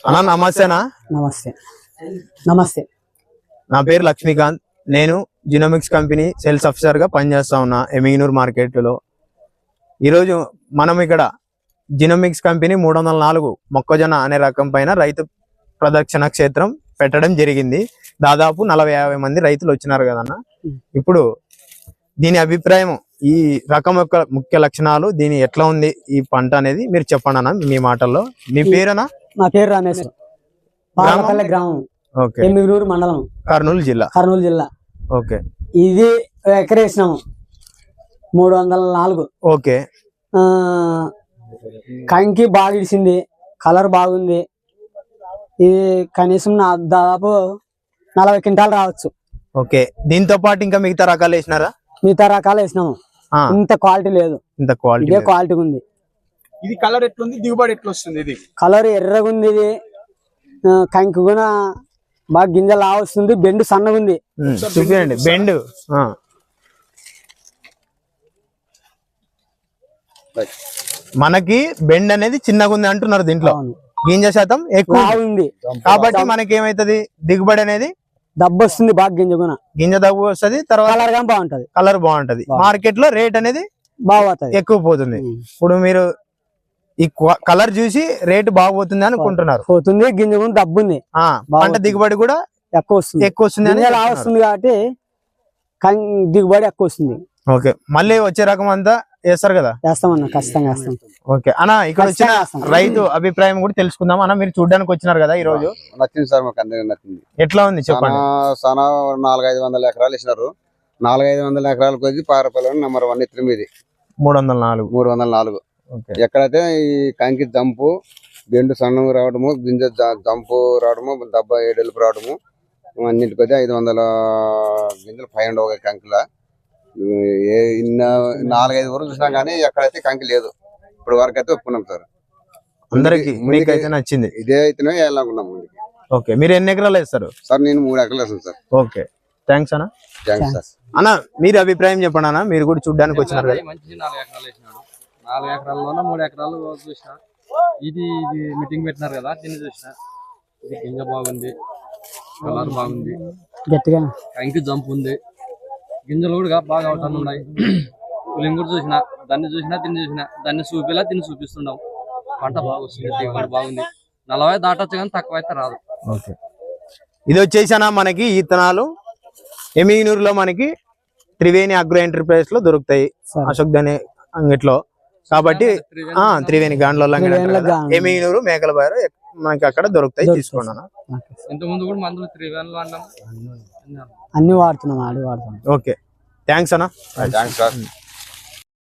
అన్నా నమస్తేనా? నమస్తే నమస్తే. నా పేరు లక్ష్మీకాంత్. నేను జినోమిక్స్ కంపెనీ సేల్స్ ఆఫీసర్ గా పనిచేస్తా ఉన్నా ఎమిగినూర్ మార్కెట్ లో. ఈరోజు మనం ఇక్కడ జినోమిక్స్ కంపెనీ 304 మొక్కజొన్న అనే రకం పైన రైతు ప్రదర్శన క్షేత్రం పెట్టడం జరిగింది. దాదాపు 40-50 మంది రైతులు వచ్చినారు కదన్నా. ఇప్పుడు దీని అభిప్రాయం, ఈ రకం యొక్క ముఖ్య లక్షణాలు, దీని ఎట్లా ఉంది ఈ పంట అనేది మీరు చెప్పండి అన్న మీ మాటల్లో. మీ పేరేనా? నా పేరు రమేష్, పాలపల్లి గ్రామం, ఎమ్మిగనూరు మండలం, కర్నూలు జిల్లా. ఓకే, ఇది ఎకరేసినాము 304. ఓకే, కంకి బాగా ఇడిసింది, కలర్ బాగుంది. ఇది కనీసం దాదాపు 40 క్వింటాలు రావచ్చు. ఓకే, దీంతో పాటు ఇంకా మిగతా రకాలు వేసినారా? మిగతా రకాలు వేసినాము. ఇంత క్వాలిటీ లేదు, ఇంత క్వాలిటీ ఇదే క్వాలిటీ ఉంది. ఇది కలర్ ఎట్లుంది, దిగుబడి ఎట్లా వస్తుంది? ఇది కలర్ ఎర్రగా ఉంది. ఇది కంకి కూడా బాగా గింజ లావు వస్తుంది. బెండు సన్నగా ఉంది. చూపించండి బెండు. మనకి బెండ్ అనేది చిన్నగా ఉంది అంటున్నారు. దీంట్లో గింజ శాతం ఎక్కువ ఉంది కాబట్టి మనకి ఏమైతుంది, దిగుబడి అనేది దబ్బు వస్తుంది. బాగా గింజ దబ్బు వస్తుంది. తర్వాత కలర్ బాగుంటది. మార్కెట్ లో రేట్ అనేది బాగుంటది, ఎక్కువ పోతుంది. ఇప్పుడు మీరు ఈ కలర్ చూసి రేటు బాగుపోతుంది అనుకుంటున్నారు. పోతుంది, గింజ కూడా దబ్బు ఉంది. పంట దిగుబడి కూడా ఎక్కువ వస్తుంది అని వస్తుంది కాబట్టి దిగుబడి ఎక్కువ వస్తుంది. ఓకే, మళ్ళీ వచ్చే రకం అంతా వేస్తారు కదా? వేస్తామన్నా, ఖచ్చితంగా వేస్తాం. ఓకే అన్న, ఇక్కడ వచ్చిన రైతు అభిప్రాయం కూడా తెలుసుకుందాం అన్న. మీరు చూడడానికి వచ్చినారు కదా ఈ రోజు. నచ్చింది సార్, మాకు అందరికీ నచ్చింది. ఎట్లా ఉంది చెప్పండి. 400-500 ఎకరాలు ఇచ్చినారు. 400-500 ఎకరాలకు వచ్చి పారపల్లి నెంబర్ 1 ఎత్తిమిది 304. ఎక్కడైతే ఈ కంకి దంపు, బెండు సన్నము రావడము, గింజ దంపు రావడము, దబ్బ ఏడెలుపు రావడము, అన్నింటికి వచ్చి 500 గింజలు పైన ఒక కంకిలా. 4-5 వరకు చూసినా కానీ ఎక్కడైతే కంకి లేదు. ఇప్పుడు వరకు అయితే ఒప్పుకున్నాం సార్. అందరికి మీకైతే నచ్చింది? ఇదే అయితేనే వేయాలనుకున్నాం ముందుకి. ఓకే, మీరు ఎన్ని ఎకరాలు వేస్తారు సార్? నేను 3 ఎకరాలు వేస్తాను సార్. ఓకే, థ్యాంక్స్ అన్న. Thanks sir. అన్న, మీరు అభిప్రాయం చెప్పండి అన్న. మీరు కూడా చూడడానికి వచ్చినారు కదా. మంచి 4 ఎకరాలు వేసినాడు. 4 ఎకరాల్లోనే 3 ఎకరాలు చూసిన. ఇది మీటింగ్ పెట్టినారు కదా, దీన్ని చూసిన. ఇది గింజ బాగుంది, కలర్ బాగుంది, గట్టిగా కంకి జంప్ ఉంది, గింజలు కూడా బాగా అవుతాను ఉన్నాయి. పులింగ్ కూడా చూసిన, దీన్ని చూసిన, దాన్ని చూపిలా దీన్ని చూపిస్తున్నాం. పంట బాగా వస్తుంది, దిగుబడి బాగుంది. 40 దాటొచ్చు కానీ తక్కువ అయితే రాదు. ఓకే, ఇది వచ్చేసానా మనకి ఇత్తనాలు ఎమిగినూరులో మనకి త్రివేణి అగ్రో ఎంటర్ప్రైజ్ లో దొరుకుతాయి, అశోక్ దాని అంగిట్లో. కాబట్టి త్రివేణి గాండ్లో ఎమిగినూరు మేకల బారు మనకి అక్కడ దొరుకుతాయి, తీసుకున్నాను. ఇంత ముందు కూడా మందులు త్రివేణిలో అన్ని వాడుతున్నాం. ఓకే, థ్యాంక్స్ అన్న. Thanks sir.